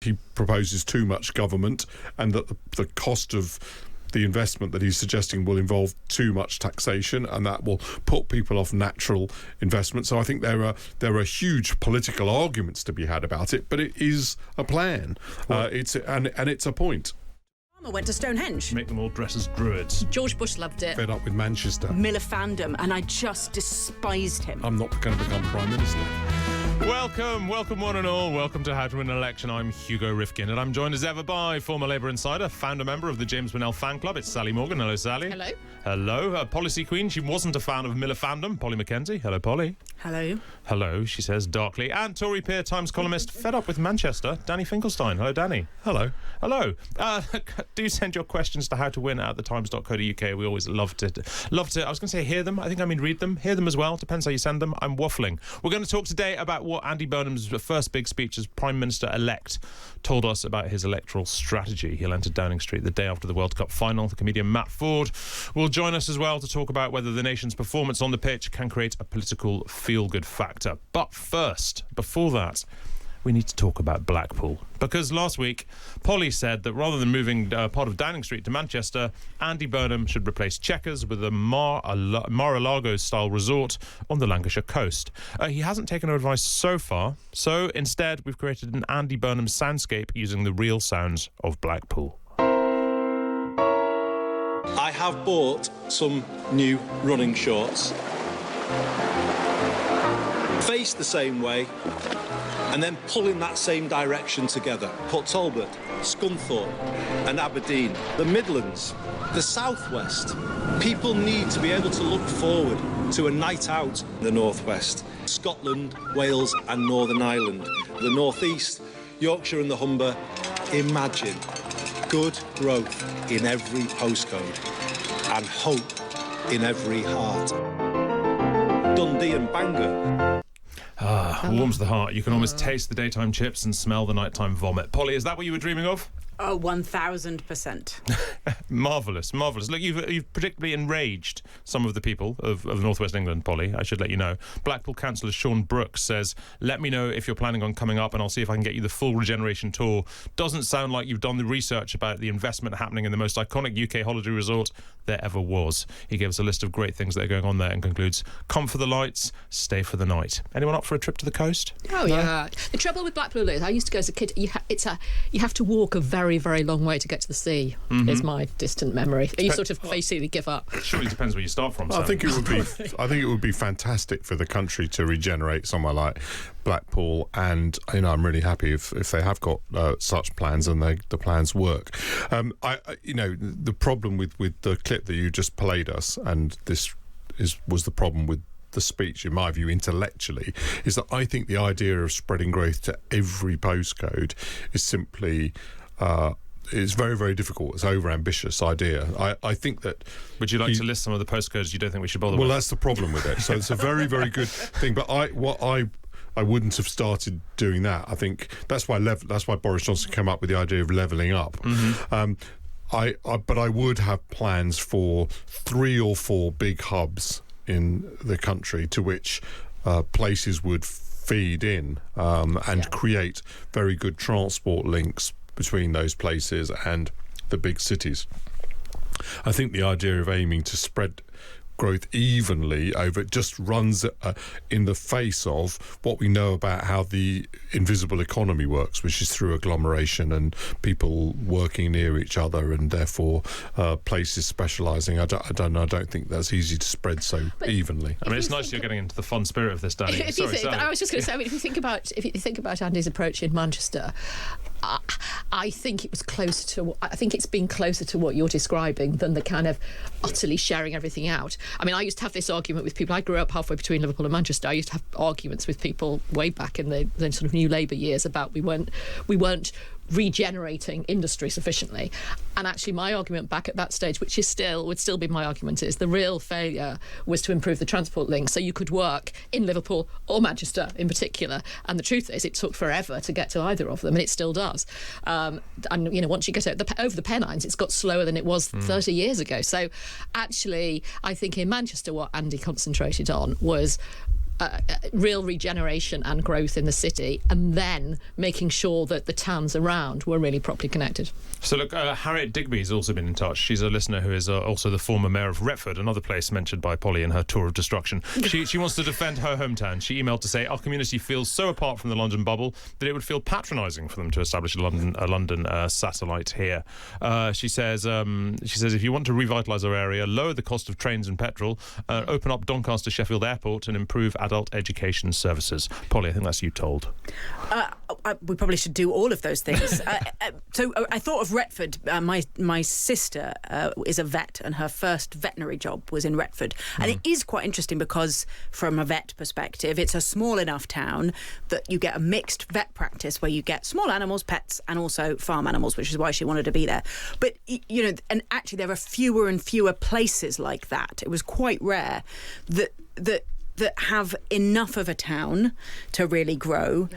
he proposes too much government and that the cost of the investment that he's suggesting will involve too much taxation, and that will put people off natural investment. So I think there are huge political arguments to be had about it, but it is a plan. It's a point. Obama went to Stonehenge. Make them all dress as druids. George Bush loved it. Fed up with Manchester. Miller fandom, and I just despised him. I'm not going to become Prime Minister. Welcome one and all. Welcome to How to Win an Election. I'm Hugo Rifkind, and I'm joined as ever by former Labour insider, founder member of the James Bonnell fan club. It's Sally Morgan. Hello, Sally. Hello. Hello. Policy queen. She wasn't a fan of Miller fandom. Polly Mackenzie. Hello, Polly. Hello. Hello, she says darkly. And Tory peer Times columnist, fed up with Manchester, Danny Finkelstein. Hello, Danny. Hello. Hello. Do send your questions to howtowin@thetimes.co.uk. We always love to. I was going to say hear them. I think I mean read them. Hear them as well. Depends how you send them. I'm waffling. We're going to talk today about what Andy Burnham's first big speech as Prime Minister-elect told us about his electoral strategy. He'll enter Downing Street the day after the World Cup final. The comedian Matt Forde will join us as well to talk about whether the nation's performance on the pitch can create a political feel-good factor. But first, before that, we need to talk about Blackpool. Because last week, Polly said that rather than moving part of Downing Street to Manchester, Andy Burnham should replace Chequers with a Mar-a-Lago-style resort on the Lancashire coast. He hasn't taken our advice so far, so instead we've created an Andy Burnham soundscape using the real sounds of Blackpool. I have bought some new running shorts. Face the same way, and then pull in that same direction together. Port Talbot, Scunthorpe and Aberdeen, the Midlands, the Southwest. People need to be able to look forward to a night out in the Northwest. Scotland, Wales and Northern Ireland. The Northeast, Yorkshire and the Humber. Imagine good growth in every postcode and hope in every heart. Dundee and Bangor. Warms the heart. You can almost taste the daytime chips and smell the nighttime vomit. Polly, is that what you were dreaming of? Oh, 1,000%. Marvellous. Look, you've predictably enraged some of the people of North West England, Polly, I should let you know. Blackpool councillor Sean Brooks says, let me know if you're planning on coming up and I'll see if I can get you the full regeneration tour. Doesn't sound like you've done the research about the investment happening in the most iconic UK holiday resort there ever was. He gave us a list of great things that are going on there and concludes, come for the lights, stay for the night. Anyone up for a trip to the coast? Oh, no? Yeah. The trouble with Blackpool is, I used to go as a kid, you have to walk a very, very long way to get to the sea, is my distant memory. You sort of basically give up. Surely depends where you start from, Sam. I think it would be fantastic for the country to regenerate somewhere like Blackpool, and I'm really happy if they have got such plans and the plans work. The problem with the clip that you just played us, and this was the problem with the speech, in my view, intellectually, is that I think the idea of spreading growth to every postcode is simply it's very, very difficult. It's an over-ambitious idea. I think that... Would you like to list some of the postcodes you don't think we should bother with? Well, that's the problem with it. So it's a very, very good thing. But I wouldn't have started doing that. I think that's why Boris Johnson came up with the idea of levelling up. But I would have plans for 3 or 4 big hubs in the country to which places would feed in and create very good transport links between those places and the big cities. I think the idea of aiming to spread growth evenly over it just runs in the face of what we know about how the invisible economy works, which is through agglomeration and people working near each other, and therefore places specialising. I don't think that's easy to spread so evenly. I mean, it's nice you're getting into the fun spirit of this, Danny. I was just going to say, if you think about Andy's approach in Manchester, I think it was closer to. I think it's been closer to what you're describing than the kind of utterly sharing everything out. I mean, I used to have this argument with people. I grew up halfway between Liverpool and Manchester. I used to have arguments with people way back in the sort of New Labour years about we weren't regenerating industry sufficiently. And actually my argument back at that stage, which would still be my argument, is the real failure was to improve the transport links so you could work in Liverpool or Manchester in particular. And the truth is it took forever to get to either of them, and it still does. And once you get over the Pennines, it's got slower than it was 30 years ago. So actually I think in Manchester what Andy concentrated on was real regeneration and growth in the city, and then making sure that the towns around were really properly connected. So look, Harriet Digby's also been in touch. She's a listener who is also the former mayor of Retford, another place mentioned by Polly in her tour of destruction. She wants to defend her hometown. She emailed to say, our community feels so apart from the London bubble that it would feel patronising for them to establish a London satellite here. She says, if you want to revitalise our area, lower the cost of trains and petrol, open up Doncaster Sheffield Airport and improve adult education services. Polly, I think that's you told. We probably should do all of those things. So I thought of Retford. My sister is a vet, and her first veterinary job was in Retford. And it is quite interesting because, from a vet perspective, it's a small enough town that you get a mixed vet practice where you get small animals, pets, and also farm animals, which is why she wanted to be there. But, and actually there are fewer and fewer places like that. It was quite rare that have enough of a town to really grow.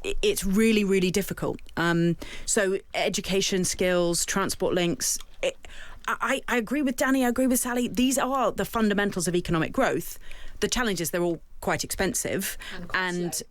It's really, really difficult. So education skills, transport links. I agree with Danny, I agree with Sally. These are the fundamentals of economic growth. The challenge is they're all quite expensive and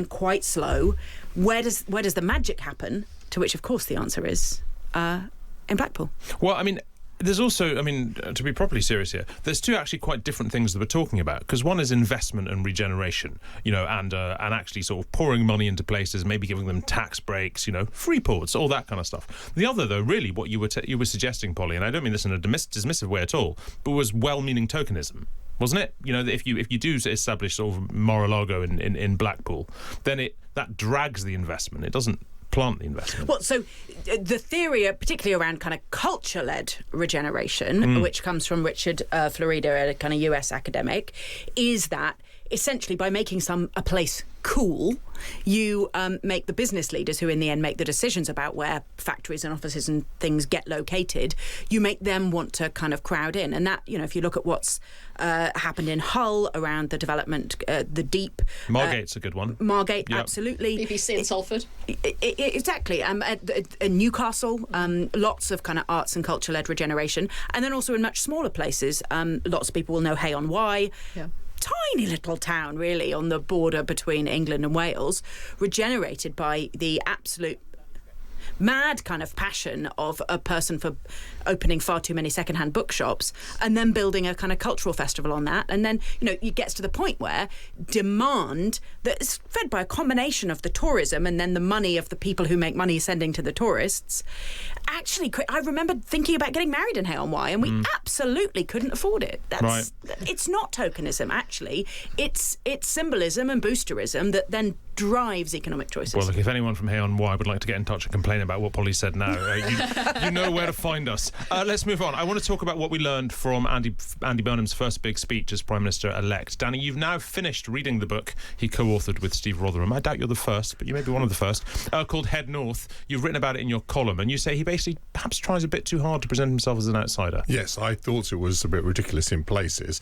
quite slow. Where does the magic happen? To which, of course, the answer is in Blackpool. Well, I mean, there's also, to be properly serious here, there's two actually quite different things that we're talking about, because one is investment and regeneration, and actually sort of pouring money into places, maybe giving them tax breaks, free ports, all that kind of stuff. The other, though, really what you were suggesting, Polly, and I don't mean this in a dismissive way at all, but was well-meaning tokenism. Wasn't it? That if you do establish sort of Mar-a-Lago in Blackpool, then that drags the investment. It doesn't plant the investment. Well, so the theory, particularly around kind of culture-led regeneration, which comes from Richard Florida, a kind of US academic, is that essentially by making a place cool, you make the business leaders who in the end make the decisions about where factories and offices and things get located, you make them want to kind of crowd in. And that, if you look at what's happened in Hull around the development, the Deep. Margate's a good one. Margate, yep. Absolutely. BBC in Salford. Exactly. At Newcastle, lots of kind of arts and culture-led regeneration. And then also in much smaller places, lots of people will know Hay-on-Wye. Yeah. Tiny little town, really, on the border between England and Wales, regenerated by the absolute mad kind of passion of a person for opening far too many secondhand bookshops and then building a kind of cultural festival on that. And then, it gets to the point where demand that is fed by a combination of the tourism and then the money of the people who make money sending to the tourists. Actually, I remember thinking about getting married in Hay-on-Wye, and we absolutely couldn't afford it. It's not tokenism, actually. It's symbolism and boosterism that then drives economic choices. Well, look, if anyone from Hay-on-Wye would like to get in touch and complain about what Polly said now, you know where to find us. Let's move on. I want to talk about what we learned from Andy Burnham's first big speech as Prime Minister-elect. Danny, you've now finished reading the book he co-authored with Steve Rotherham. I doubt you're the first, but you may be one of the first, called Head North. You've written about it in your column, and you say he basically perhaps tries a bit too hard to present himself as an outsider. Yes, I thought it was a bit ridiculous in places,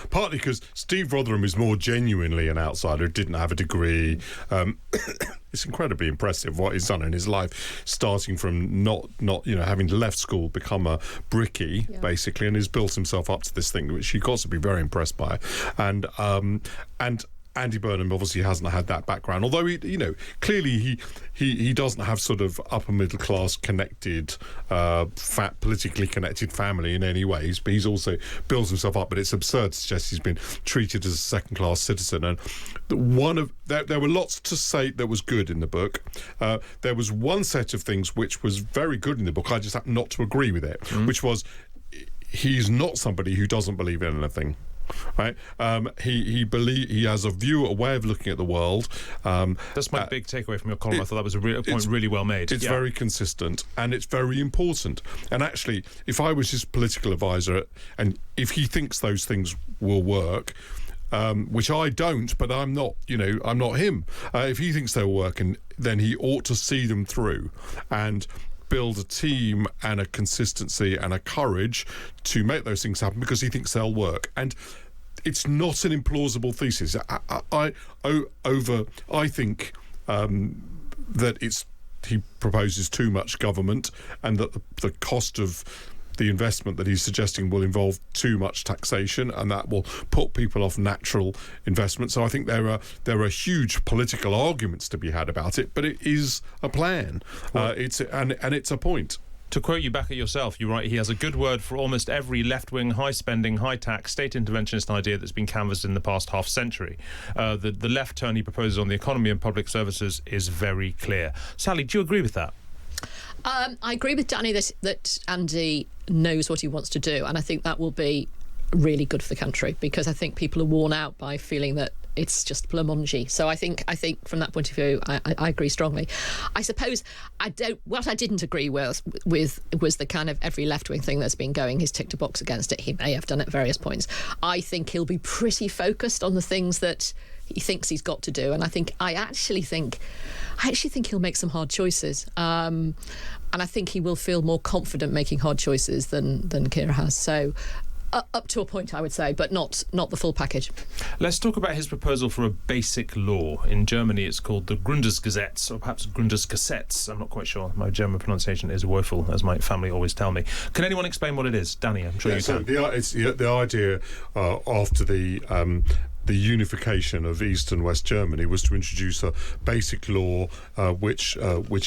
partly because Steve Rotherham is more genuinely an outsider, didn't have a degree. It's incredibly impressive what he's done in his life, starting from not having left school, become a brickie, basically, and has built himself up to this thing, which you've got to be very impressed by. And Andy Burnham obviously hasn't had that background, although clearly he doesn't have sort of upper middle class connected, politically connected family in any ways, but he's also built himself up. But it's absurd to suggest he's been treated as a second class citizen. And there were lots to say that was good in the book. There was one set of things which was very good in the book. I just happened not to agree with it, which was he's not somebody who doesn't believe in anything. Right, he has a way of looking at the world. That's my big takeaway from your column. I thought that was a point really well made. It's very consistent and it's very important. And actually, if I was his political advisor, and if he thinks those things will work, which I don't, but I'm not him. If he thinks they'll work, and then he ought to see them through and build a team and a consistency and a courage to make those things happen because he thinks they'll work. And it's not an implausible thesis. I think that he proposes too much government, and that the cost of the investment that he's suggesting will involve too much taxation, and that will put people off natural investment. So I think there are huge political arguments to be had about it, but it is a plan. It's a point. To quote you back at yourself, you write, he has a good word for almost every left-wing, high-spending, high-tax, state interventionist idea that's been canvassed in the past half-century. The left turn he proposes on the economy and public services is very clear. Sally, do you agree with that? I agree with Danny that Andy knows what he wants to do, and I think that will be really good for the country, because I think people are worn out by feeling that it's just blancmange. So I think from that point of view, I agree strongly. I suppose what I didn't agree with was the kind of every left-wing thing that's been going, his tick to box against it. He may have done at various points. I think he'll be pretty focused on the things that he thinks he's got to do, and I actually think he'll make some hard choices. And I think he will feel more confident making hard choices than Keir has. So up to a point, I would say, but not the full package. Let's talk about his proposal for a basic law. In Germany, it's called the Grundgesetz, or perhaps Grundgesetz. I'm not quite sure. My German pronunciation is woeful, as my family always tell me. Can anyone explain what it is? Danny, I'm sure you can. It's the idea after the unification of East and West Germany was to introduce a basic law which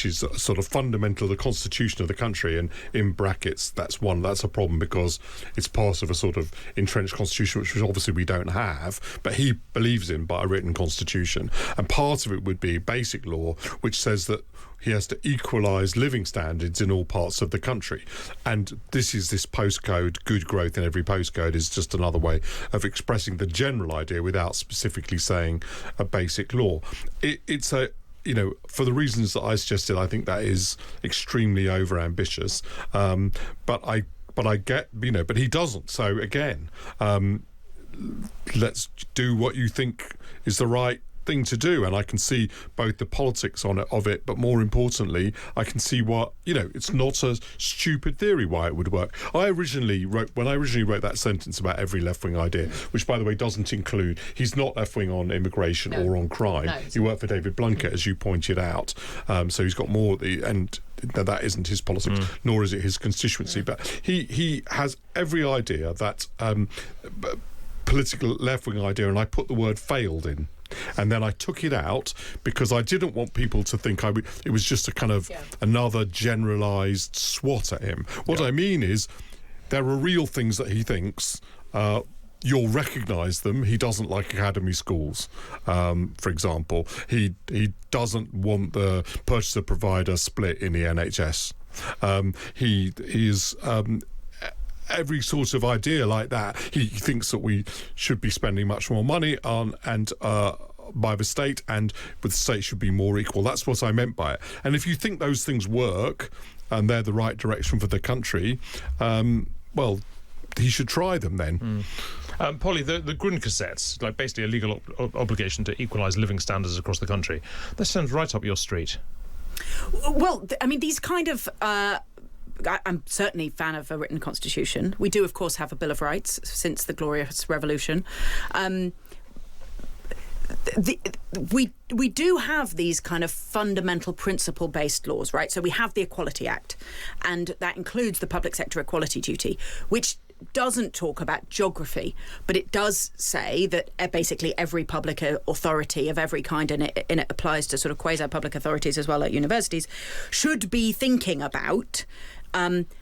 is sort of fundamental to the constitution of the country, and in brackets that's a problem because it's part of a sort of entrenched constitution which obviously we don't have, but he believes in by a written constitution, and part of it would be basic law which says that he has to equalise living standards in all parts of the country. And this postcode, good growth in every postcode, is just another way of expressing the general idea without specifically saying a basic law. It's a, for the reasons that I suggested, I think that is extremely overambitious. But I get, but he doesn't. So again, let's do what you think is the right thing to do, and I can see both the politics of it, but more importantly, I can see what it's not a stupid theory why it would work. When I originally wrote that sentence about every left-wing idea, which by the way doesn't include, he's not left-wing on immigration or on crime. No, he worked for David Blunkett, as you pointed out, so he's got more, and that isn't his politics, nor is it his constituency, but he has every idea that political left-wing idea, and I put the word failed in. And then I took it out because I didn't want people to think it was just a kind of another generalised swat at him. What I mean is there are real things that he thinks. You'll recognise them. He doesn't like academy schools, for example. He doesn't want the purchaser-provider split in the NHS. He is... every sort of idea like that, he thinks that we should be spending much more money on by the state, and the state should be more equal. That's what I meant by it. And if you think those things work and they're the right direction for the country, well, he should try them then. Polly, the Grundgesetz, like basically a legal obligation to equalise living standards across the country, that sounds right up your street. Well, I mean, these kind of... I'm certainly a fan of a written constitution. We do, of course, have a Bill of Rights since the Glorious Revolution. We do have these kind of fundamental principle-based laws, right? So we have the Equality Act, and that includes the public sector equality duty, which doesn't talk about geography, but it does say that basically every public authority of every kind, and it applies to sort of quasi-public authorities as well, like universities, should be thinking about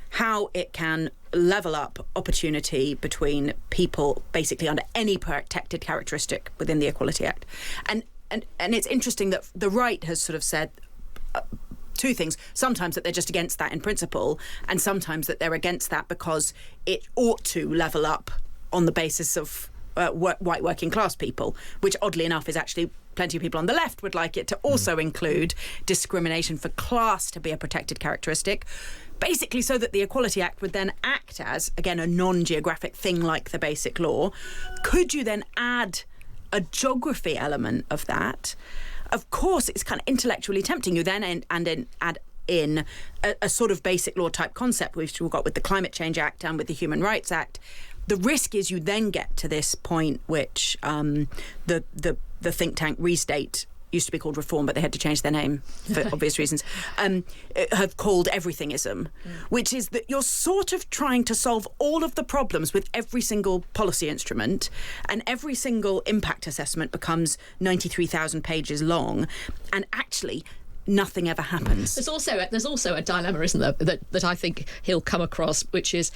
how it can level up opportunity between people basically under any protected characteristic within the Equality Act. And it's interesting that the right has sort of said two things. Sometimes that they're just against that in principle, and sometimes that they're against that because it ought to level up on the basis of white working class people, which oddly enough is actually plenty of people on the left would like it to also include discrimination for class to be a protected characteristic, basically so that the Equality Act would then act as, again, a non-geographic thing like the Basic Law. Could you then add a geography element of that? Of course, it's kind of intellectually tempting. You then add in a sort of basic law type concept, which we've got with the Climate Change Act and with the Human Rights Act. The risk is you then get to this point which the think tank Restate used to be called Reform, but they had to change their name for obvious reasons, have called everythingism, which is that you're sort of trying to solve all of the problems with every single policy instrument, and every single impact assessment becomes 93,000 pages long, and actually nothing ever happens. There's also a dilemma, isn't there, that I think he'll come across, which is,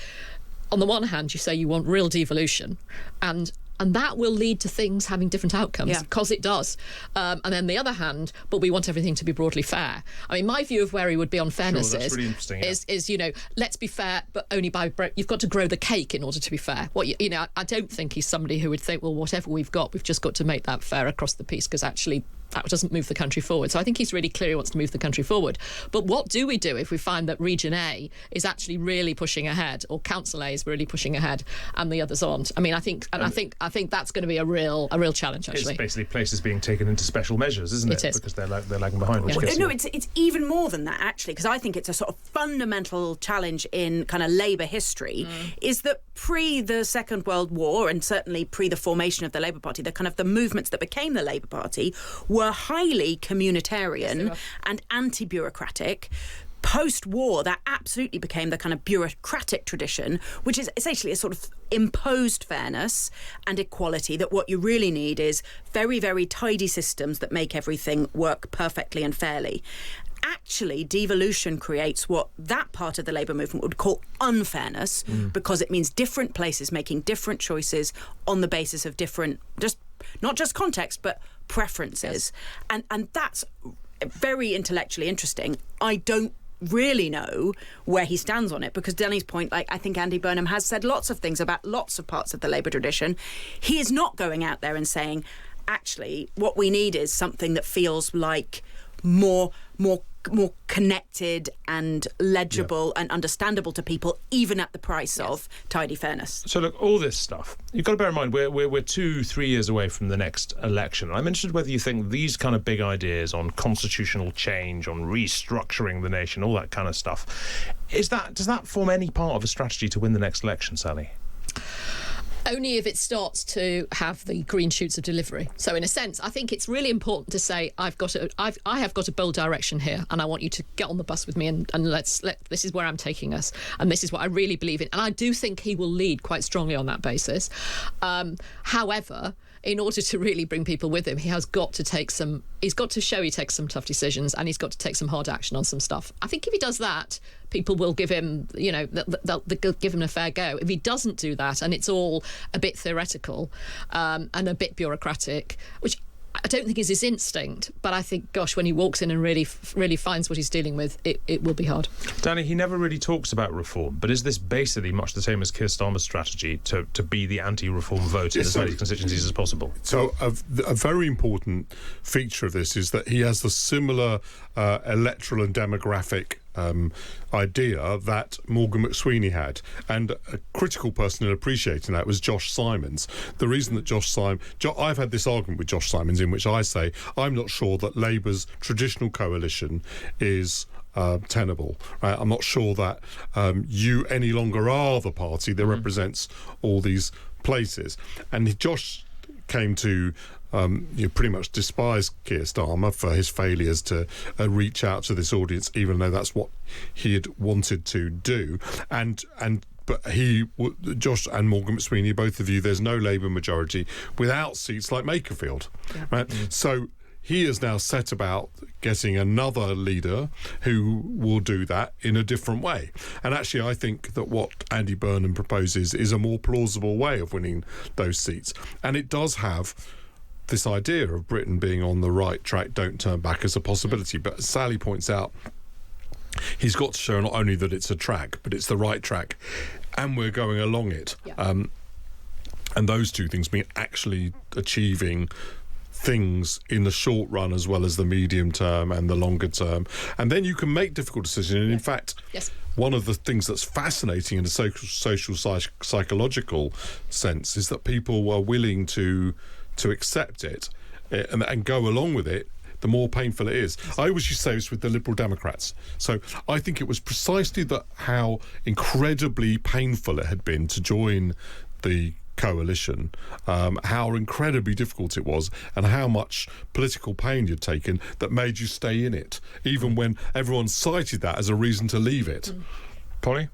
on the one hand, you say you want real devolution, and that will lead to things having different outcomes, because it does. And then the other hand, but we want everything to be broadly fair. I mean, my view of where he would be on fairness really is, you know, let's be fair, but only by you've got to grow the cake in order to be fair. You know, I don't think he's somebody who would think, well, whatever we've just got to make that fair across the piece, because actually that doesn't move the country forward. So I think he's really clear he wants to move the country forward. But what do we do if we find that Region A is actually really pushing ahead, or Council A is really pushing ahead, and the others aren't? I mean, I think that's going to be a real challenge. Actually, it's basically places being taken into special measures, isn't it? It is. Because they're lagging behind. No, it's even more than that, actually, because I think it's a sort of fundamental challenge in kind of Labour history, is that pre the Second World War, and certainly pre the formation of the Labour Party, the kind of the movements that became the Labour Party were highly communitarian and anti-bureaucratic. Post-war, that absolutely became the kind of bureaucratic tradition, which is essentially a sort of imposed fairness and equality, that what you really need is very, very tidy systems that make everything work perfectly and fairly. Actually, devolution creates what that part of the Labour movement would call unfairness, because it means different places making different choices on the basis of different, not just context, but preferences. Yes. And that's very intellectually interesting. I don't really know where he stands on it, because Danny's point, like, I think Andy Burnham has said lots of things about lots of parts of the Labour tradition. He is not going out there and saying, actually, what we need is something that feels like more connected and legible and understandable to people, even at the price of tidy fairness. So look, all this stuff, you've got to bear in mind we're 2-3 years away from the next election. I'm interested whether you think these kind of big ideas on constitutional change, on restructuring the nation, all that kind of stuff, does that form any part of a strategy to win the next election, Sally? Only if it starts to have the green shoots of delivery. So in a sense, I think it's really important to say, I have got a bold direction here, and I want you to get on the bus with me, and this is where I'm taking us, and this is what I really believe in. And I do think he will lead quite strongly on that basis. However, in order to really bring people with him, he's got to show he takes some tough decisions, and he's got to take some hard action on some stuff. I think if he does that, people will give him, they'll give him a fair go. If he doesn't do that, and it's all a bit theoretical and a bit bureaucratic, which I don't think is his instinct, but I think, gosh, when he walks in and really finds what he's dealing with, it will be hard. Danny, he never really talks about reform, but is this basically much the same as Keir Starmer's strategy to be the anti-reform vote in as many constituencies as possible? So a very important feature of this is that he has the similar electoral and demographic idea that Morgan McSweeney had, and a critical person in appreciating that was Josh Simons. The reason that I've had this argument with Josh Simons in which I say I'm not sure that Labour's traditional coalition is tenable. Right? I'm not sure that you any longer are the party that represents all these places. And Josh came to pretty much despise Keir Starmer for his failures to reach out to this audience, even though that's what he had wanted to do. But Josh and Morgan McSweeney, both of you, there's no Labour majority without seats like Makerfield, right? So he is now set about getting another leader who will do that in a different way. And actually, I think that what Andy Burnham proposes is a more plausible way of winning those seats. And it does have this idea of Britain being on the right track, don't turn back, as a possibility. But as Sally points out, he's got to show not only that it's a track, but it's the right track, and we're going along it. Yeah. And those two things mean actually achieving things in the short run as well as the medium term and the longer term. And then you can make difficult decisions. And in fact, one of the things that's fascinating in a social psychological sense is that people are willing to accept it and go along with it, the more painful it is. I always used to say this with the Liberal Democrats. So I think it was precisely how incredibly painful it had been to join the coalition, how incredibly difficult it was and how much political pain you'd taken that made you stay in it, even when everyone cited that as a reason to leave it. Polly?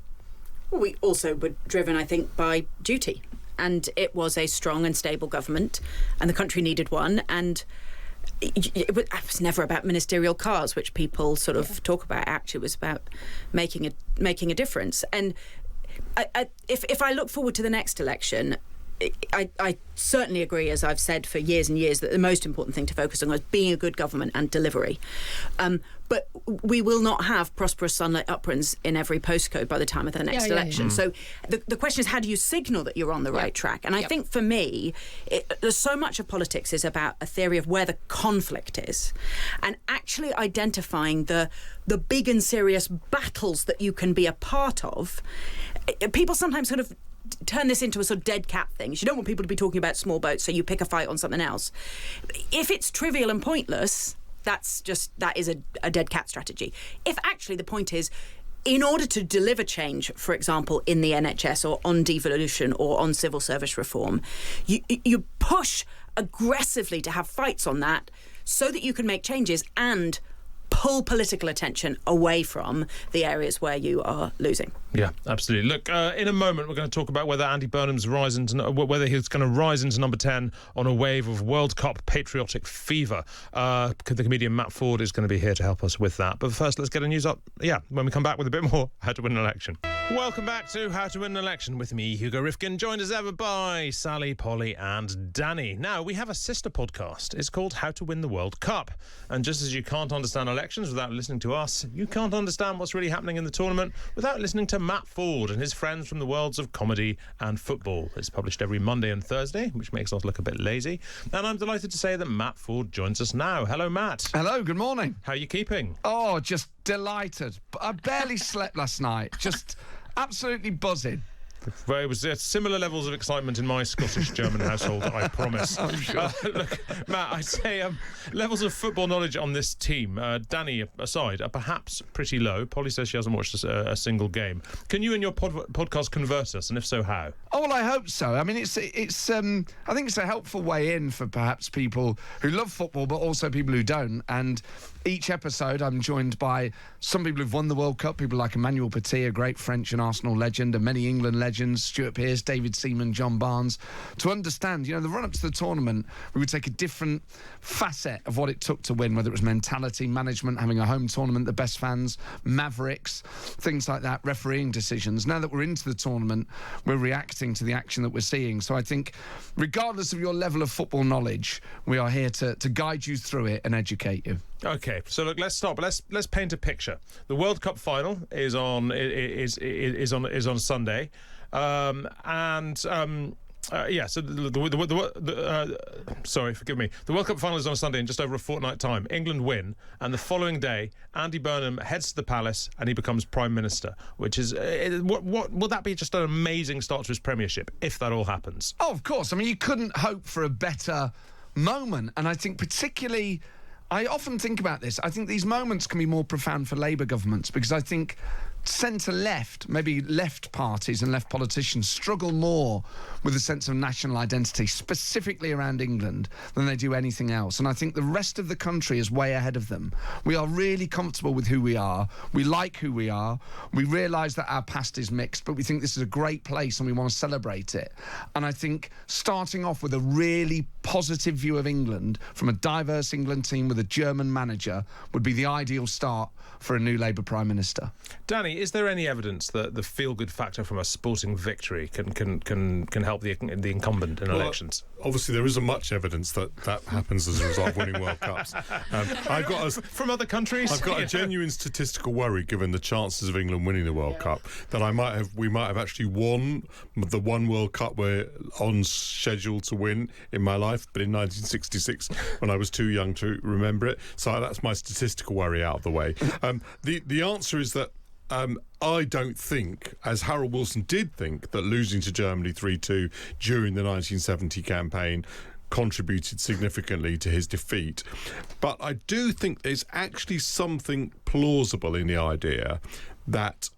Well, we also were driven, I think, by duty. And it was a strong and stable government, and the country needed one. And it was never about ministerial cars, which people sort of talk about. Actually, it was about making a difference. And if I look forward to the next election, I certainly agree, as I've said for years and years, that the most important thing to focus on is being a good government and delivery. But we will not have prosperous sunlit uplands in every postcode by the time of the next election. So the question is, how do you signal that you're on the right track? And I think for me, there's so much of politics is about a theory of where the conflict is and actually identifying the big and serious battles that you can be a part of. People sometimes sort of turn this into a sort of dead cat thing. You don't want people to be talking about small boats, so you pick a fight on something else. If it's trivial and pointless, that is a dead cat strategy. If actually the point is, in order to deliver change, for example, in the NHS or on devolution or on civil service reform, you push aggressively to have fights on that so that you can make changes and pull political attention away from the areas where you are losing. Yeah, absolutely. Look, in a moment we're going to talk about whether Andy Burnham's whether he's going to rise into number 10 on a wave of World Cup patriotic fever. The comedian Matt Forde is going to be here to help us with that. But first, let's get a news up. Yeah, when we come back with a bit more How to Win an Election. Welcome back to How to Win an Election with me, Hugo Rifkind, joined as ever by Sally, Polly and Danny. Now, we have a sister podcast. It's called How to Win the World Cup. And just as you can't understand elections without listening to us, you can't understand what's really happening in the tournament without listening to Matt Forde and his friends from the worlds of comedy and football. It's published every Monday and Thursday, which makes us look a bit lazy. And I'm delighted to say that Matt Forde joins us now. Hello, Matt. Hello, good morning. How are you keeping? Oh, just delighted. I barely slept last night. Just absolutely buzzing. Well, it was similar levels of excitement in my Scottish-German household, I promise. I'm sure. Look, Matt, I'd say levels of football knowledge on this team, Danny aside, are perhaps pretty low. Polly says she hasn't watched a single game. Can you and your podcast convert us, and if so, how? Oh, well, I hope so. I mean, it's. I think it's a helpful way in for perhaps people who love football, but also people who don't. And each episode, I'm joined by some people who've won the World Cup, people like Emmanuel Petit, a great French and Arsenal legend, and many England legends, Stuart Pearce, David Seaman, John Barnes, to understand, the run-up to the tournament, we would take a different facet of what it took to win, whether it was mentality, management, having a home tournament, the best fans, mavericks, things like that, refereeing decisions. Now that we're into the tournament, we're reacting to the action that we're seeing. So I think, regardless of your level of football knowledge, we are here to guide you through it and educate you. Okay, so look, let's start. But let's paint a picture. The World Cup final is on Sunday, sorry, forgive me. The World Cup final is on a Sunday in just over a fortnight time. England win, and the following day, Andy Burnham heads to the palace and he becomes Prime Minister. Which is what will that be? Just an amazing start to his premiership if that all happens. Oh, of course. I mean, you couldn't hope for a better moment, and I think particularly. I often think about this. I think these moments can be more profound for Labour governments because I think centre-left, maybe left parties and left politicians struggle more with a sense of national identity, specifically around England, than they do anything else. And I think the rest of the country is way ahead of them. We are really comfortable with who we are. We like who we are. We realise that our past is mixed, but we think this is a great place and we want to celebrate it. And I think starting off with a really positive view of England from a diverse England team with a German manager would be the ideal start for a new Labour Prime Minister. Danny, is there any evidence that the feel-good factor from a sporting victory can help the incumbent in elections? Obviously, there isn't much evidence that happens as a result of winning World Cups. From other countries? I've got a genuine statistical worry, given the chances of England winning the World Cup, that we might have actually won the one World Cup we're on schedule to win in my life, but in 1966, when I was too young to remember it. So that's my statistical worry out of the way. The answer is that I don't think, as Harold Wilson did think, that losing to Germany 3-2 during the 1970 campaign contributed significantly to his defeat. But I do think there's actually something plausible in the idea that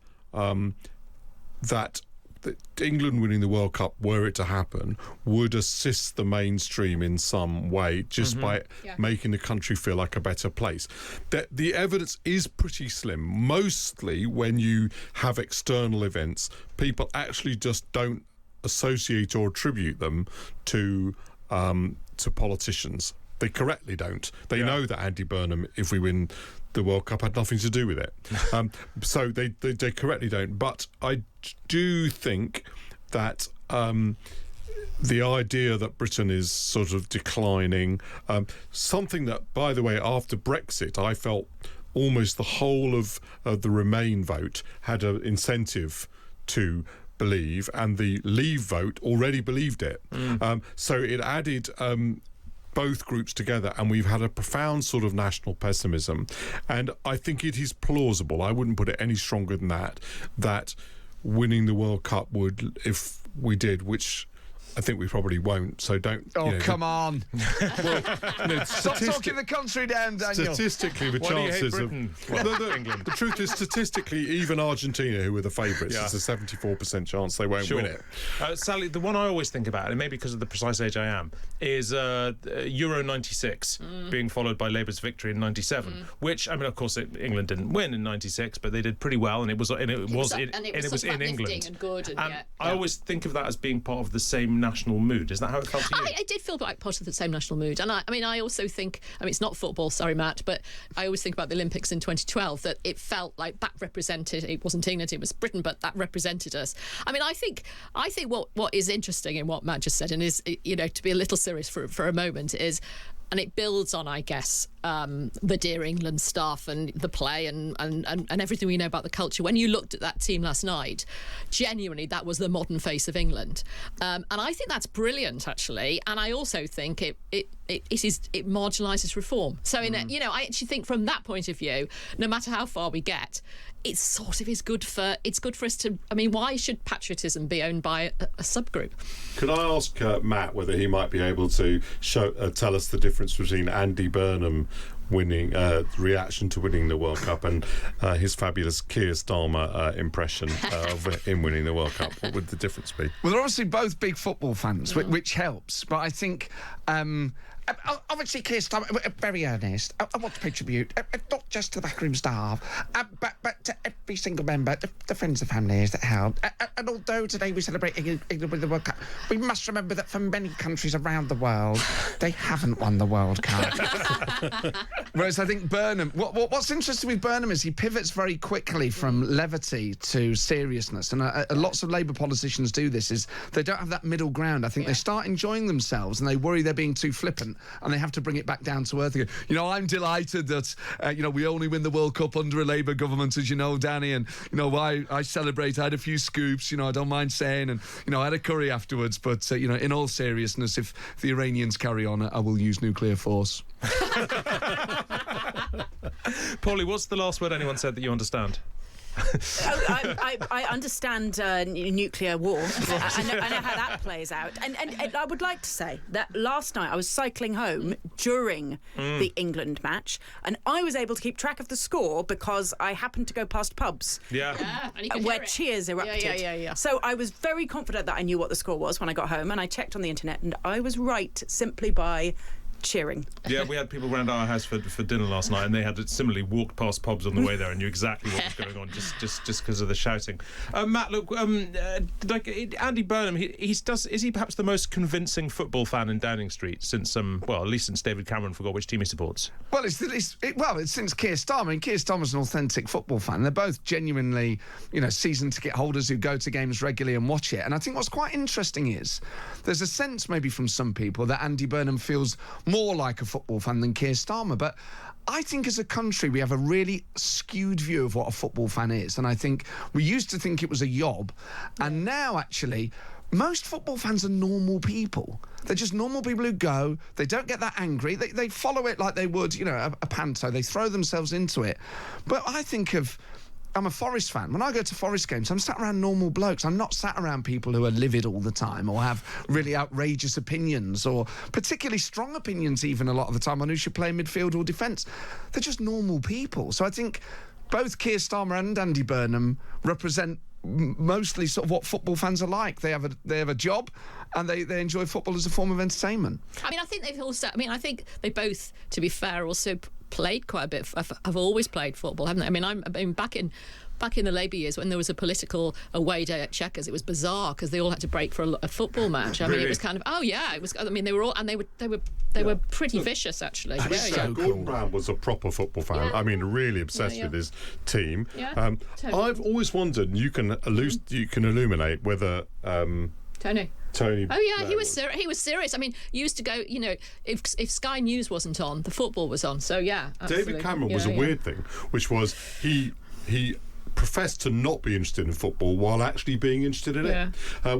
England winning the World Cup, were it to happen, would assist the mainstream in some way just by making the country feel like a better place. The evidence is pretty slim. Mostly when you have external events, people actually just don't associate or attribute them to politicians. They correctly don't. They know that Andy Burnham, if we win the World Cup, had nothing to do with it. So they correctly don't. But I do think that the idea that Britain is sort of declining, something that, by the way, after Brexit, I felt almost the whole of the Remain vote had an incentive to believe, and the Leave vote already believed it. So it added both groups together, and we've had a profound sort of national pessimism. And I think it is plausible, I wouldn't put it any stronger than that winning the World Cup would, if we did, which I think we probably won't, so don't... Oh, come on. Well, Stop talking the country down, Daniel. Statistically, the chances of... England. The truth is, statistically, even Argentina, who were the favourites, there's a 74% chance they won't win it. Sally, the one I always think about, and maybe because of the precise age I am, is Euro 96 being followed by Labour's victory in 97, which, I mean, of course, England didn't win in 96, but they did pretty well, and it was in England. And good, and I always think of that as being part of the same national mood. Is that how it felt to you? I did feel like part of the same national mood, and I also think, it's not football, sorry Matt, but I always think about the Olympics in 2012, that it felt like that represented, it wasn't England, it was Britain, but that represented us. I mean, I think what is interesting in what Matt just said, and is, to be a little serious for a moment, is, and it builds on, I guess, the Dear England stuff and the play and everything we know about the culture. When you looked at that team last night, genuinely, that was the modern face of England. And I think that's brilliant, actually. And I also think it marginalises reform. So, I actually think from that point of view, no matter how far we get, it sort of is good for us to... I mean, why should patriotism be owned by a subgroup? Could I ask Matt whether he might be able to tell us the difference between Andy Burnham winning reaction to winning the World Cup and his fabulous Keir Starmer impression of him winning the World Cup? What would the difference be? Well, they're obviously both big football fans, which helps. But I think... obviously, Keir Starmer, very earnest. I want to pay tribute, not just to the backroom staff, but to every single member, the friends and families that helped. And although today we celebrate England with the World Cup, we must remember that for many countries around the world, they haven't won the World Cup. Whereas I think Burnham, what's interesting with Burnham is he pivots very quickly from levity to seriousness. And lots of Labour politicians do this, is they don't have that middle ground. I think they start enjoying themselves and they worry they're being too flippant, and they have to bring it back down to earth again. I'm delighted that we only win the World Cup under a Labour government, as you know, Danny, and I celebrate. I had a few scoops, I don't mind saying, and I had a curry afterwards. But in all seriousness, if the Iranians carry on, I will use nuclear force. Paulie, what's the last word anyone said that you understand? I understand nuclear war. I know how that plays out. And I would like to say that last night I was cycling home during the England match, and I was able to keep track of the score because I happened to go past pubs where cheers erupted. Yeah. So I was very confident that I knew what the score was when I got home, and I checked on the internet, and I was right simply by cheering. Yeah, we had people around our house for dinner last night, and they had similarly walked past pubs on the way there and knew exactly what was going on just because of the shouting. Matt, look, Andy Burnham, is he perhaps the most convincing football fan in Downing Street since at least since David Cameron forgot which team he supports? Well, it's since Keir Starmer. I mean, Keir Starmer's an authentic football fan. They're both genuinely, season ticket holders who go to games regularly and watch it. And I think what's quite interesting is there's a sense maybe from some people that Andy Burnham feels more like a football fan than Keir Starmer, but I think as a country we have a really skewed view of what a football fan is, and I think we used to think it was a yob, and now actually most football fans are normal people. They're just normal people who go, they don't get that angry, they follow it like they would, a panto, they throw themselves into it. But I'm a Forest fan. When I go to Forest games, I'm sat around normal blokes. I'm not sat around people who are livid all the time or have really outrageous opinions or particularly strong opinions even a lot of the time on who should play midfield or defence. They're just normal people. So I think both Keir Starmer and Andy Burnham represent mostly sort of what football fans are like. They have a job, and they enjoy football as a form of entertainment. I mean, I think they've also. I mean, I think they both, to be fair, also played quite a bit. Have always played football, haven't they? I mean, back in the Labour years when there was a political away day at Chequers, it was bizarre because they all had to break for a football match. I mean, it was kind of it was. I mean, they were all, and they were pretty vicious actually. Gordon Brown was a proper football fan. Yeah. I mean, really obsessed with his team. Yeah, totally. I've always wondered. You can illuminate whether Tony. Oh yeah, he was serious. I mean, you used to go. You know, if Sky News wasn't on, the football was on. So yeah, absolutely. David Cameron was a weird thing, which was he professed to not be interested in football while actually being interested in it,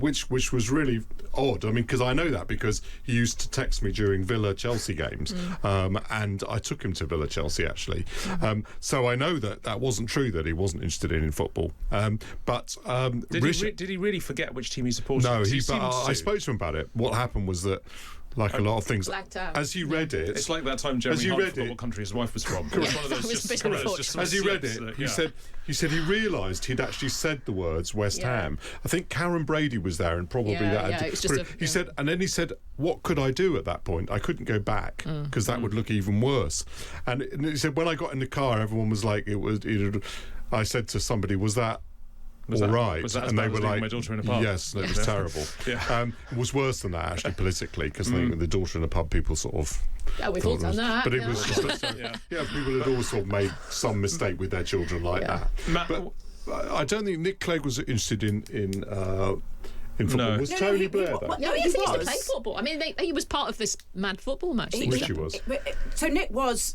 which was really odd. I mean, because I know that because he used to text me during Villa-Chelsea games, and I took him to Villa-Chelsea actually. So I know that wasn't true, that he wasn't interested in football. But did he really forget which team he supported? No, I spoke to him about it. What happened was that, like a lot of things, as he read it, it's like that time Jeremy Hunt forgot what country his wife was from. As he read it, he said he realised he'd actually said the words West Ham. I think Karen Brady was there, and probably he said, and then he said, "What could I do at that point? I couldn't go back because that would look even worse." And he said, when I got in the car, everyone was like, I said to somebody, "Was that?" Was that and they were like, my daughter in a pub? Yes, it was terrible. It was worse than that actually politically, because the daughter in a pub, people sort of. Yeah, we've all done that. But it was just people had all sort of made some mistake with their children like that. But I don't think Nick Clegg was interested in football. No. Was Tony Blair though? No, he used to play football. I mean, he was part of this mad football match. Which he was. So Nick was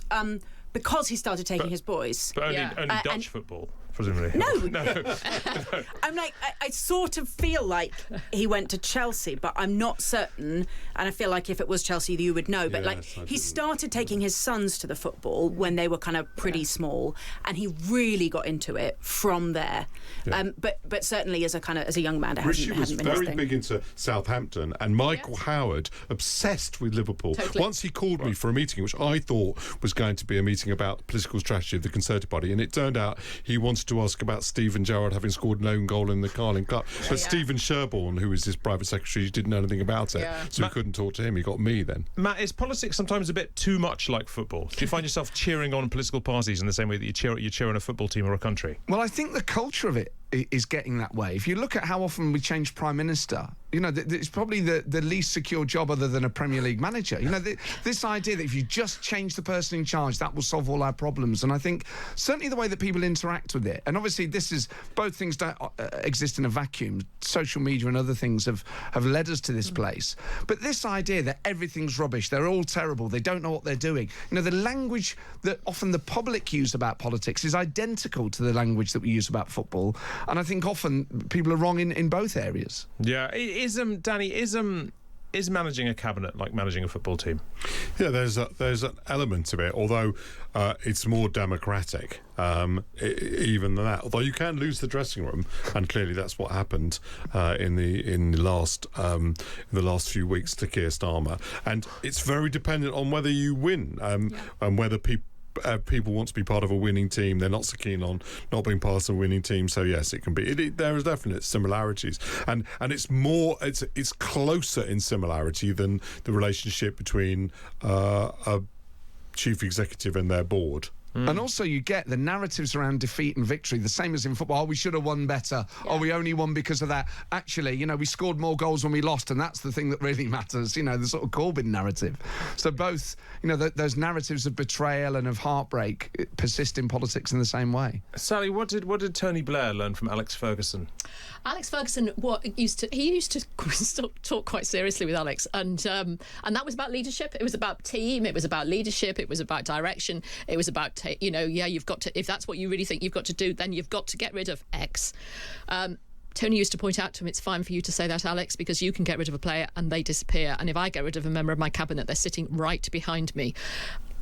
because he started taking his boys. But only Dutch football. Presumably. No. I'm like, I sort of feel like he went to Chelsea, but I'm not certain. And I feel like if it was Chelsea, you would know. But he started taking his sons to the football when they were kind of pretty small, and he really got into it from there. Yeah. But certainly as a young man, it Richie was hadn't been very his thing. big into Southampton, and Michael Howard obsessed with Liverpool. Totally. Once he called me for a meeting, which I thought was going to be a meeting about the political strategy of the Conservative Party, and it turned out he wanted to ask about Stephen Gerrard having scored an own goal in the Carling Cup. But Stephen Sherborne, who was his private secretary, didn't know anything about it, so he couldn't talk to him. He got me then. Matt, is politics sometimes a bit too much like football? Do you find yourself cheering on political parties in the same way that you cheer on a football team or a country? Well, I think the culture of it is getting that way. If you look at how often we change Prime Minister, it's probably the least secure job other than a Premier League manager. This idea that if you just change the person in charge, that will solve all our problems. And I think certainly the way that people interact with it, and obviously both things don't exist in a vacuum. Social media and other things have led us to this place. But this idea that everything's rubbish, they're all terrible, they don't know what they're doing. The language that often the public use about politics is identical to the language that we use about football. And I think often people are wrong in both areas. Yeah, Danny, is managing a cabinet like managing a football team? Yeah, there's an element to it, although it's more democratic even than that. Although you can lose the dressing room, and clearly that's what happened in the last few weeks to Keir Starmer. And it's very dependent on whether you win and whether people want to be part of a winning team. They're not so keen on not being part of a winning team. So yes, it can be. There is definite similarities, and it's closer in similarity than the relationship between a chief executive and their board. And also you get the narratives around defeat and victory, the same as in football. We should have won better. We only won because of that. Actually, we scored more goals when we lost, and that's the thing that really matters, the sort of Corbyn narrative. So both, those narratives of betrayal and of heartbreak persist in politics in the same way. Sally, what did Tony Blair learn from Alex Ferguson? Alex Ferguson used to talk quite seriously with Alex, and that was about leadership. It was about team. It was about leadership. It was about direction. It was about you've got to, if that's what you really think you've got to do, then you've got to get rid of X. Tony used to point out to him, it's fine for you to say that, Alex, because you can get rid of a player and they disappear. And if I get rid of a member of my cabinet, they're sitting right behind me.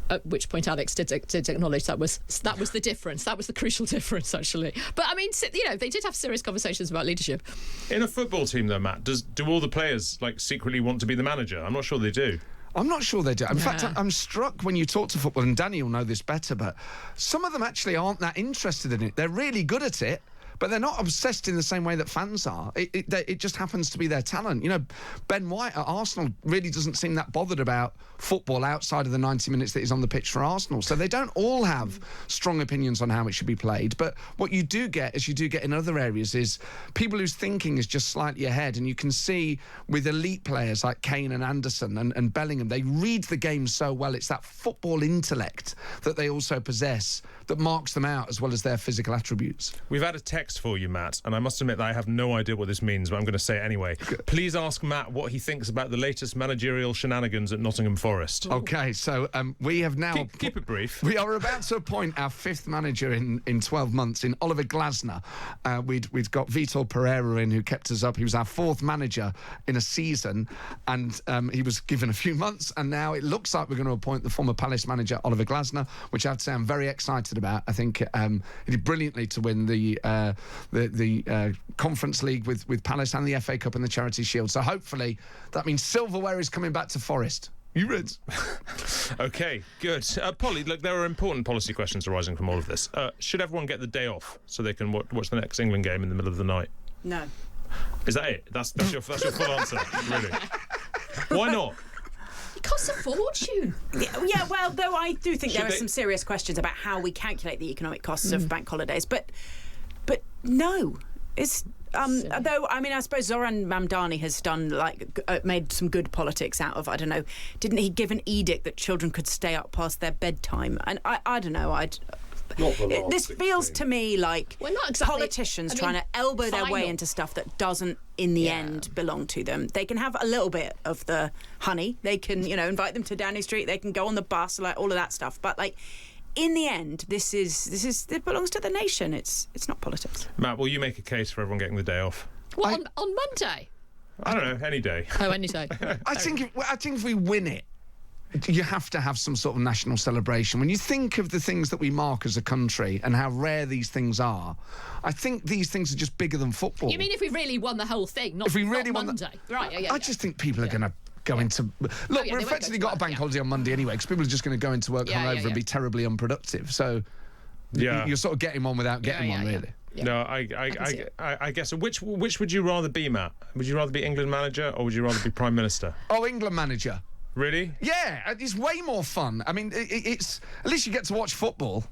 At which point Alex did acknowledge that was the difference. That was the crucial difference, actually. But I mean, they did have serious conversations about leadership. In a football team, though, Matt, do all the players secretly want to be the manager? I'm not sure they do. I'm not sure they do. In fact, I'm struck when you talk to football, and Danny will know this better, but some of them actually aren't that interested in it. They're really good at it, but they're not obsessed in the same way that fans are. It just happens to be their talent. You know, Ben White at Arsenal really doesn't seem that bothered about football outside of the 90 minutes that he's on the pitch for Arsenal. So they don't all have strong opinions on how it should be played. But what you do get, as you do get in other areas, is people whose thinking is just slightly ahead. And you can see with elite players like Kane and Anderson and Bellingham, they read the game so well. It's that football intellect that they also possess that marks them out, as well as their physical attributes. We've had a text for you, Matt, and I must admit that I have no idea what this means, but I'm going to say it anyway. Please ask Matt what he thinks about the latest managerial shenanigans at Nottingham Forest. Okay, so we have now... Keep it brief. We are about to appoint our 5th manager in 12 months, in Oliver Glasner. We'd got Vitor Pereira in, who kept us up. He was our 4th manager in a season, and he was given a few months, and now it looks like we're going to appoint the former Palace manager, Oliver Glasner, which I have to say I'm very excited about. I think he did brilliantly to win the Conference League with Palace and the FA Cup and the Charity Shield. So hopefully that means silverware is coming back to Forest. You Reds. Okay, good. Polly, look, there are important policy questions arising from all of this. Should everyone get the day off so they can watch the next England game in the middle of the night? No. Is that it? That's your full answer, really? Why not? It costs a fortune. Yeah, well, though I do think there are they- some serious questions about how we calculate the economic costs of bank holidays, but no, it's though I mean I suppose Zoran Mamdani has done made some good politics out of, I don't know, didn't he give an edict that children could stay up past their bedtime? And I don't know, this feels to me like Well, not exactly. politicians I mean, trying to elbow their way final. into stuff that doesn't in the end belong to them. They can have a little bit of the honey, they can invite them to Downing Street, they can go on the bus, like all of that stuff, but in the end this it belongs to the nation. It's not politics. Matt, will you make a case for everyone getting the day off? What, on Monday? I don't know, any day. Oh, any day. I think if we win it, you have to have some sort of national celebration. When you think of the things that we mark as a country and how rare these things are, I think these things are just bigger than football. You mean if we really won the whole thing, not, If we really not won the- Monday? Right, yeah. I just think people are going to go into... Look, they we're won't go effectively to got a work, bank yeah. holiday on Monday anyway, because people are just going to go into work hungover and be terribly unproductive. So you're sort of getting one without getting one, really. Yeah. No, see it. I guess. Which would you rather be, Matt? Would you rather be England manager or would you rather be Prime Minister? Oh, England manager. Really? Yeah, it's way more fun. I mean, it's at least you get to watch football.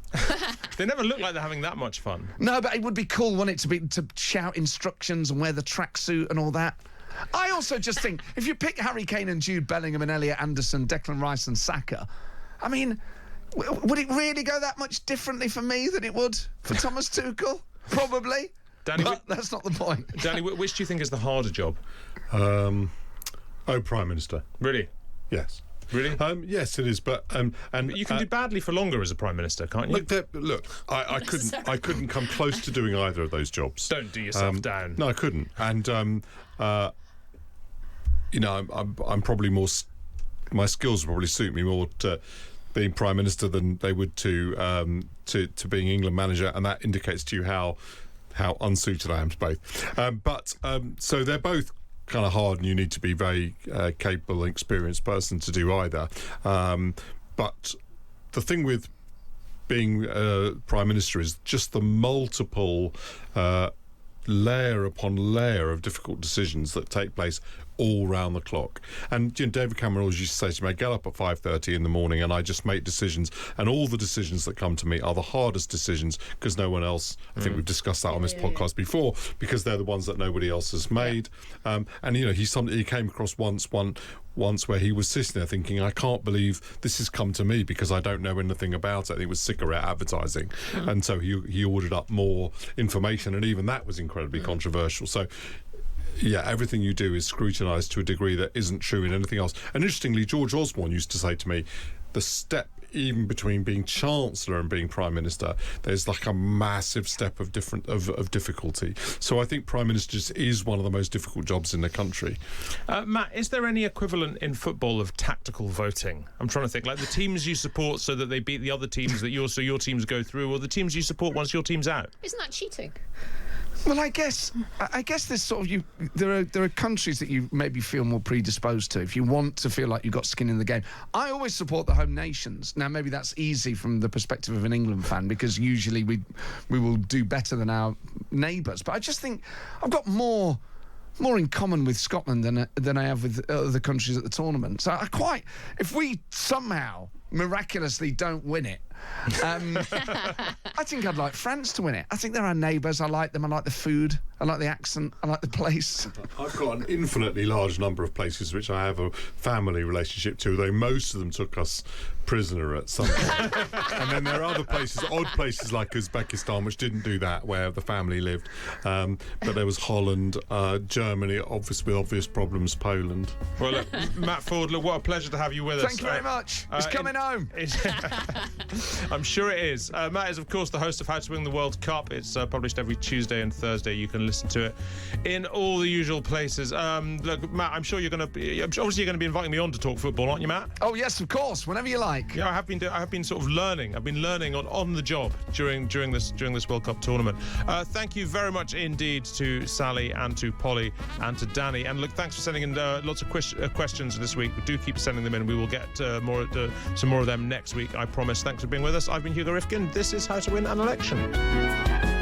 They never look like they're having that much fun. No, but it would be cool, wouldn't it, to shout instructions and wear the tracksuit and all that. I also just think if you pick Harry Kane and Jude Bellingham and Elliot Anderson, Declan Rice and Saka, I mean, would it really go that much differently for me than it would for Thomas Tuchel? Probably. Danny, but that's not the point. Danny, which do you think is the harder job? Prime Minister. Really? Yes. Really? Yes, it is. But But you can do badly for longer as a Prime Minister, can't you? Look, I couldn't come close to doing either of those jobs. Don't do yourself down. No, I couldn't. And I'm probably more. My skills probably suit me more to being Prime Minister than they would to being England manager, and that indicates to you how unsuited I am to both. So they're both kind of hard, and you need to be very capable and experienced person to do either. But the thing with being Prime Minister is just the multiple layer upon layer of difficult decisions that take place all round the clock. And David Cameron always used to say to me, I get up at 5:30 in the morning and I just make decisions, and all the decisions that come to me are the hardest decisions because no one else, I think we've discussed that on this podcast before, because they're the ones that nobody else has made. And he came across once where he was sitting there thinking, I can't believe this has come to me because I don't know anything about it. I think it was cigarette advertising. And so he ordered up more information, and even that was incredibly controversial. So yeah, everything you do is scrutinised to a degree that isn't true in anything else. And interestingly, George Osborne used to say to me, the step even between being Chancellor and being Prime Minister, there's like a massive step of difficulty. So I think Prime Minister is one of the most difficult jobs in the country. Matt, is there any equivalent in football of tactical voting? I'm trying to think, like the teams you support so that they beat the other teams that your teams go through, or the teams you support once your team's out? Isn't that cheating? Well, I guess there's sort of there are countries that you maybe feel more predisposed to if you want to feel like you've got skin in the game. I always support the home nations. Now, maybe that's easy from the perspective of an England fan because usually we will do better than our neighbours, but I just think I've got more in common with Scotland than I have with other countries at the tournament. So if we somehow miraculously don't win it, I think I'd like France to win it. I think they're our neighbours. I like them. I like the food. I like the accent. I like the place. I've got an infinitely large number of places which I have a family relationship to, though most of them took us prisoner at some point. And then there are other places, odd places like Uzbekistan, which didn't do that, where the family lived. But there was Holland, Germany, with obvious problems, Poland. Well, look, Matt Forde, look, what a pleasure to have you with us. Thank you very much. It's coming home. I'm sure it is. Matt is, of course, the host of How to Win the World Cup. It's published every Tuesday and Thursday. You can listen to it in all the usual places. Look, Matt, I'm sure you're going to be inviting me on to talk football, aren't you, Matt? Oh yes, of course. Whenever you like. Yeah, I have been sort of learning. I've been learning on the job during this World Cup tournament. Thank you very much indeed to Sally and to Polly and to Danny. And look, thanks for sending in lots of questions this week. Do keep sending them in. We will get some more of them next week, I promise. Thanks for being with us. I've been Hugo Rifkind. This is How to Win an Election.